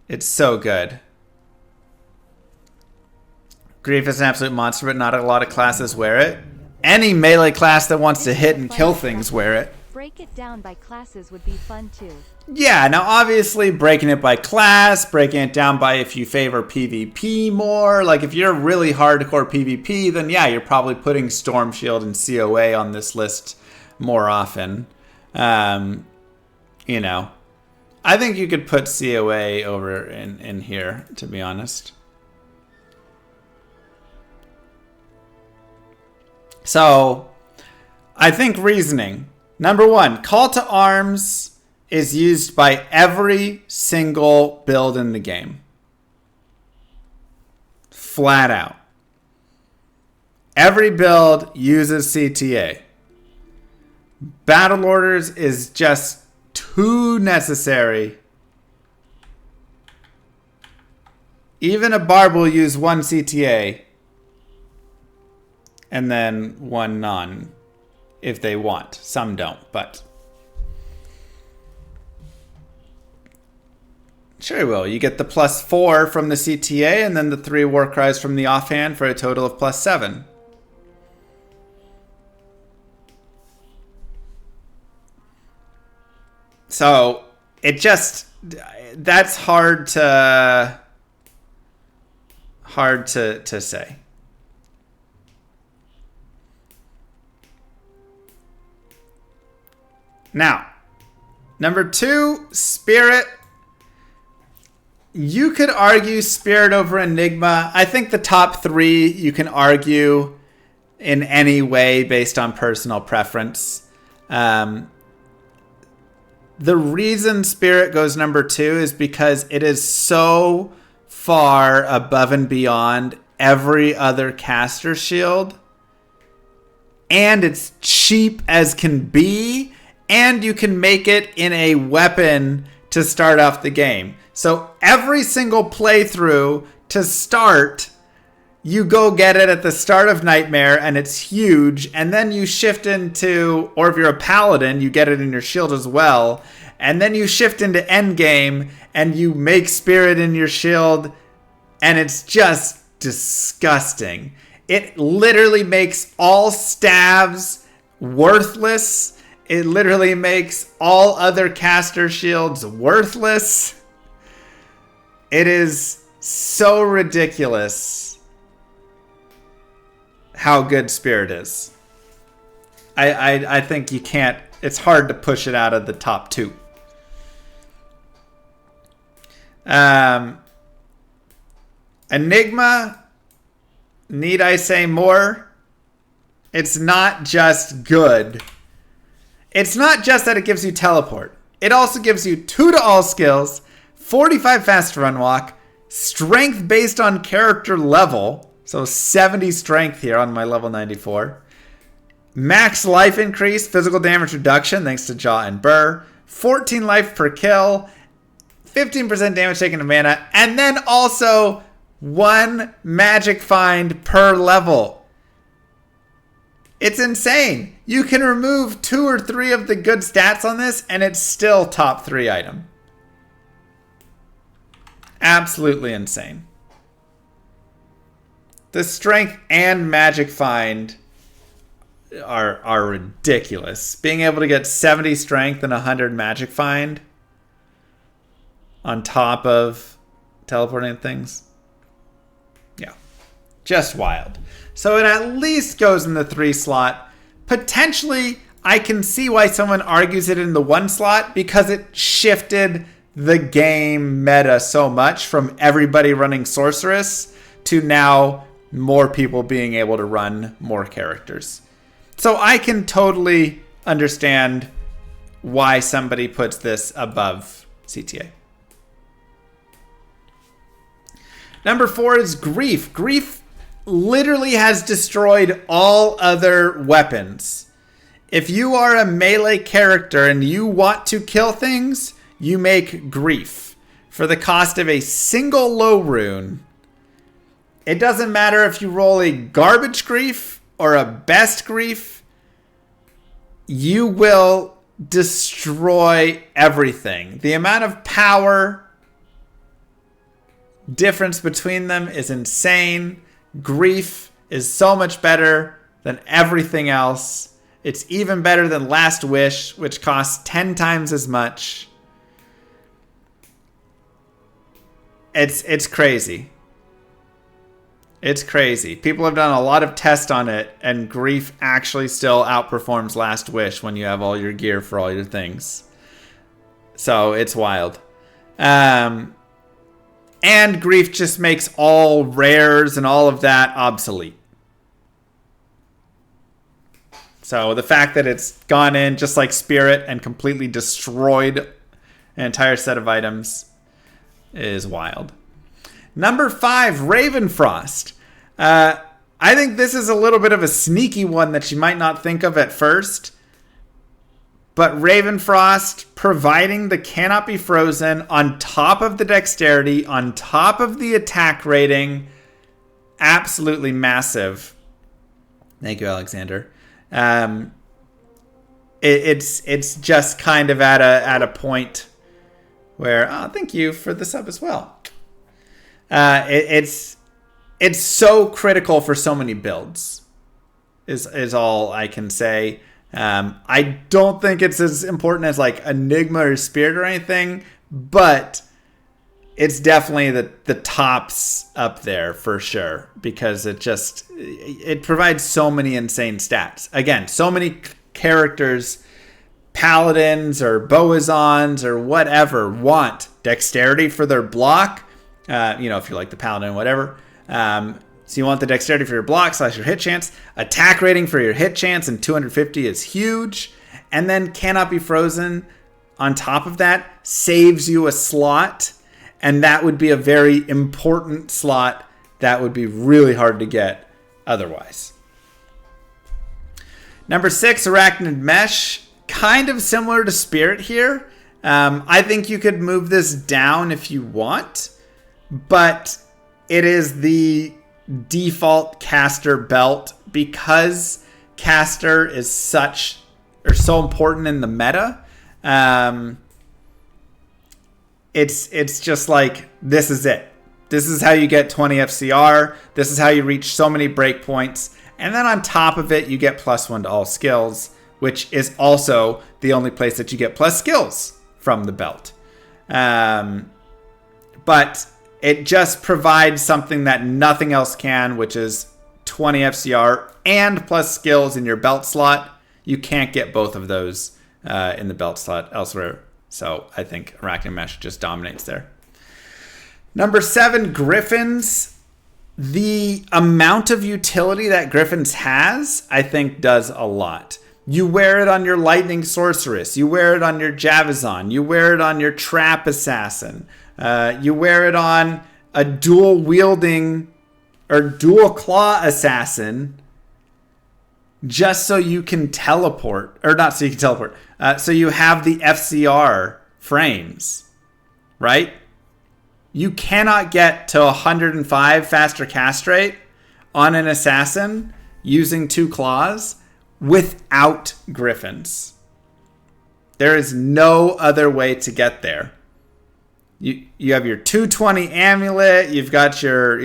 It's so good. Grief is an absolute monster, but not a lot of classes wear it. Any melee class that wants to hit and kill things wear it. Break it down by classes would be fun too. Yeah, now obviously breaking it by class, breaking it down by if you favor PvP more. Like if you're really hardcore PvP, then yeah, you're probably putting Storm Shield and COA on this list more often. You know, I think you could put COA over in here, to be honest. So, I think reasoning. Number one, Call to Arms is used by every single build in the game. Flat out. Every build uses CTA. Battle Orders is just too necessary. Even a barb will use one CTA and then one non if they want. Some don't, but sure you will. You get the +4 from the CTA and then the 3 war cries from the offhand for a total of +7. So it just, that's hard to say. Now, number 2, Spirit. You could argue Spirit over Enigma. I think the top 3 you can argue in any way based on personal preference. The reason Spirit goes number 2 is because it is so far above and beyond every other caster shield. And it's cheap as can be. And you can make it in a weapon to start off the game. So every single playthrough to start, you go get it at the start of Nightmare and it's huge. And then you shift into, or if you're a paladin, you get it in your shield as well. And then you shift into endgame and you make Spirit in your shield. And it's just disgusting. It literally makes all stabs worthless. It literally makes all other caster shields worthless. It is so ridiculous how good Spirit is. I think you can't, it's hard to push it out of the top 2. Enigma, need I say more? It's not just good. It's not just that it gives you teleport. It also gives you 2 to all skills, 45 fast run walk, strength based on character level. So 70 strength here on my level 94. Max life increase, physical damage reduction thanks to Jaw and Burr. 14 life per kill, 15% damage taken to mana, and then also 1 magic find per level. It's insane. You can remove 2 or 3 of the good stats on this and it's still top 3 item. Absolutely insane. The strength and magic find are ridiculous. Being able to get 70 strength and 100 magic find on top of teleporting things. Yeah. Just wild. So it at least goes in the 3 slot. Potentially, I can see why someone argues it in the 1 slot because it shifted the game meta so much from everybody running Sorceress to now more people being able to run more characters. So I can totally understand why somebody puts this above CTA. Number 4 is Grief. Grief literally has destroyed all other weapons. If you are a melee character and you want to kill things, you make Grief. For the cost of a single low rune, it doesn't matter if you roll a garbage Grief or a best Grief, you will destroy everything. The amount of power difference between them is insane. Grief is so much better than everything else. It's even better than Last Wish, which costs 10 times as much. It's crazy. It's crazy. People have done a lot of tests on it, and Grief actually still outperforms Last Wish when you have all your gear for all your things. So it's wild. And Grief just makes all rares and all of that obsolete. So the fact that it's gone in just like Spirit and completely destroyed an entire set of items is wild. Number 5, Ravenfrost. I think this is a little bit of a sneaky one that you might not think of at first. But Ravenfrost, providing the cannot be frozen on top of the dexterity, on top of the attack rating, absolutely massive. Thank you, Alexander. It's just kind of at a point where, thank you for the sub as well. It's so critical for so many builds. Is all I can say. I don't think it's as important as like Enigma or Spirit or anything, but it's definitely the tops up there for sure, because it provides so many insane stats. Again, so many characters, paladins or boazons or whatever, want dexterity for their block. If you're like the paladin, whatever. So you want the dexterity for your block / your hit chance. Attack rating for your hit chance, and 250 is huge. And then cannot be frozen on top of that saves you a slot. And that would be a very important slot that would be really hard to get otherwise. Number 6, Arachnid Mesh. Kind of similar to Spirit here. I think you could move this down if you want. But it is the default caster belt because caster is so important in the meta. It's just like, this is it. This is how you get 20 FCR. This is how you reach so many breakpoints. And then on top of it, you get +1 to all skills, which is also the only place that you get plus skills from the belt. But it just provides something that nothing else can, which is 20 FCR and plus skills in your belt slot. You can't get both of those in the belt slot elsewhere. So I think Arachnid Mesh just dominates there. Number 7, Griffons. The amount of utility that Griffons has, I think, does a lot. You wear it on your Lightning Sorceress. You wear it on your Javazon. You wear it on your Trap Assassin. You wear it on a dual wielding or dual claw assassin just so you can teleport. Or not so you can teleport. So you have the FCR frames, right? You cannot get to 105 faster cast rate on an assassin using 2 claws without Griffons. There is no other way to get there. You have your 220 amulet, you've got your,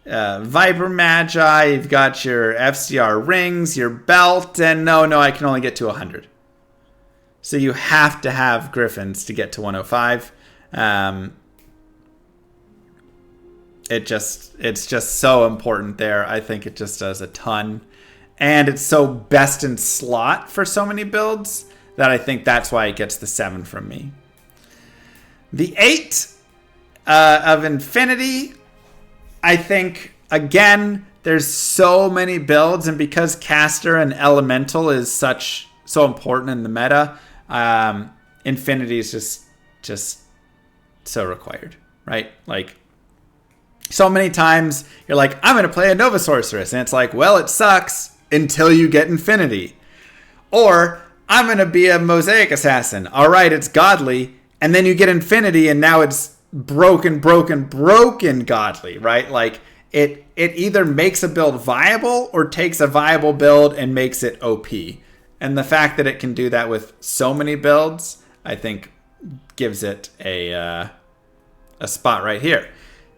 Viper Magi, you've got your FCR rings, your belt, and no, I can only get to 100. So you have to have Griffons to get to 105. It's just so important there. I think it just does a ton. And it's so best in slot for so many builds that I think that's why it gets the 7 from me. The 8 of Infinity, I think, again, there's so many builds, and because Caster and Elemental is so important in the meta, Infinity is just so required, right? Like, so many times you're like, I'm going to play a Nova Sorceress, and it's like, well, it sucks until you get Infinity. Or, I'm going to be a Mosaic Assassin. All right, it's godly. And then you get Infinity, and now it's broken godly, right? Like, it either makes a build viable or takes a viable build and makes it OP. And the fact that it can do that with so many builds, I think, gives it a spot right here.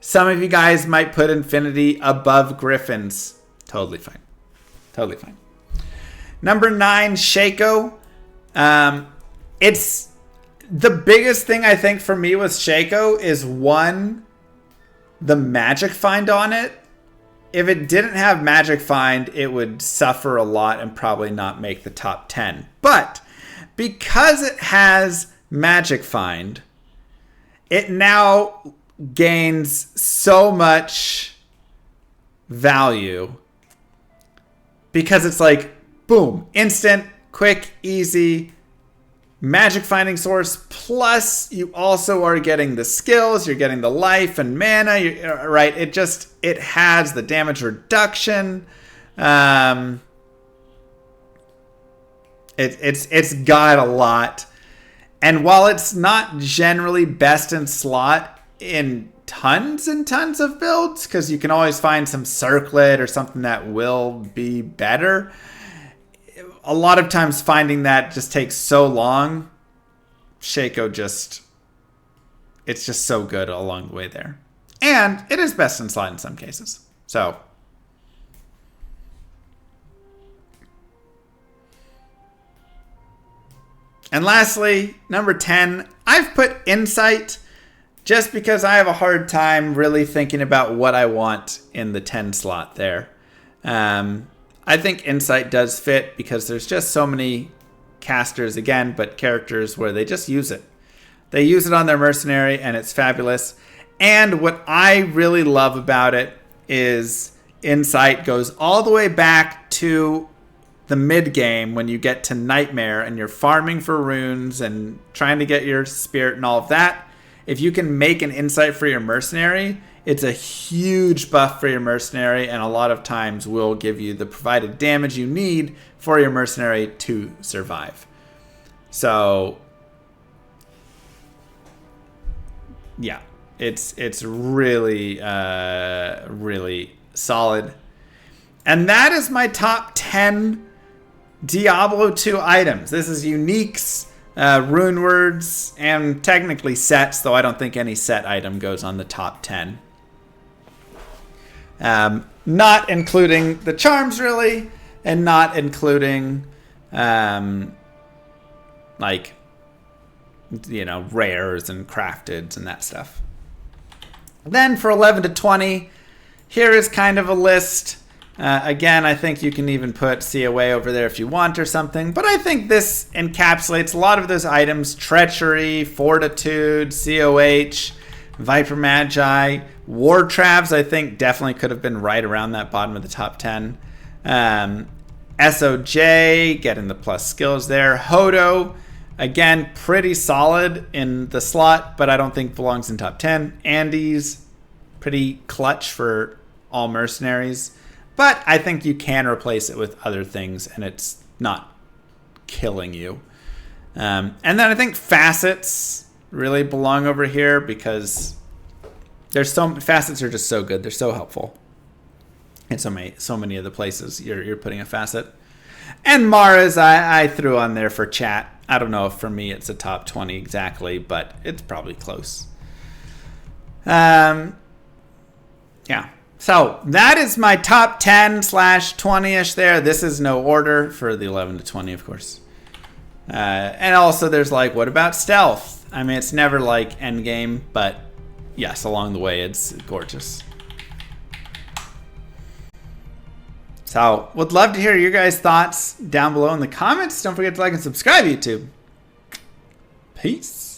Some of you guys might put Infinity above Griffons. Totally fine. Totally fine. Number 9, Shaco. It's the biggest thing I think for me with Shaco is one, the magic find on it. If it didn't have magic find, it would suffer a lot and probably not make the top 10. But because it has magic find, it now gains so much value because it's like, boom, instant, quick, easy, magic finding source, plus you also are getting the skills, you're getting the life and mana, right? It has the damage reduction. It's got a lot. And while it's not generally best in slot in tons and tons of builds, because you can always find some circlet or something that will be better, a lot of times finding that just takes so long. Shaco it's just so good along the way there. And it is best in slot in some cases. So. And lastly, number 10, I've put Insight just because I have a hard time really thinking about what I want in the 10 slot there. I think Insight does fit because there's just so many casters, again, but characters where they just use it. They use it on their mercenary and it's fabulous. And what I really love about it is Insight goes all the way back to the mid game when you get to Nightmare and you're farming for runes and trying to get your spirit and all of that. If you can make an Insight for your mercenary, it's a huge buff for your mercenary and a lot of times will give you the provided damage you need for your mercenary to survive. So, yeah, it's really, really solid. And that is my top 10 Diablo 2 items. This is uniques, rune words, and technically sets, though I don't think any set item goes on the top 10. Not including the charms, really, and not including, like, you know, rares and crafteds and that stuff. Then for 11 to 20, here is kind of a list. Again, I think you can even put COA over there if you want or something. But I think this encapsulates a lot of those items. Treachery, Fortitude, COH, Viper Magi. War Travs, I think, definitely could have been right around that bottom of the top 10. SOJ, getting the plus skills there. Hodo, again, pretty solid in the slot, but I don't think belongs in top 10. Andes, pretty clutch for all mercenaries. But I think you can replace it with other things, and it's not killing you. And then I think Facets really belong over here because Facets are just so good. They're so helpful. In so many of the places you're putting a facet. And Mara's I threw on there for chat. I don't know if for me it's a top 20 exactly, but it's probably close. Yeah. So that is my top 10/20-ish there. This is no order for the 11 to 20, of course. And also there's like, what about stealth? I mean, it's never like endgame, but yes, along the way, it's gorgeous. So, would love to hear your guys' thoughts down below in the comments. Don't forget to like and subscribe, YouTube. Peace.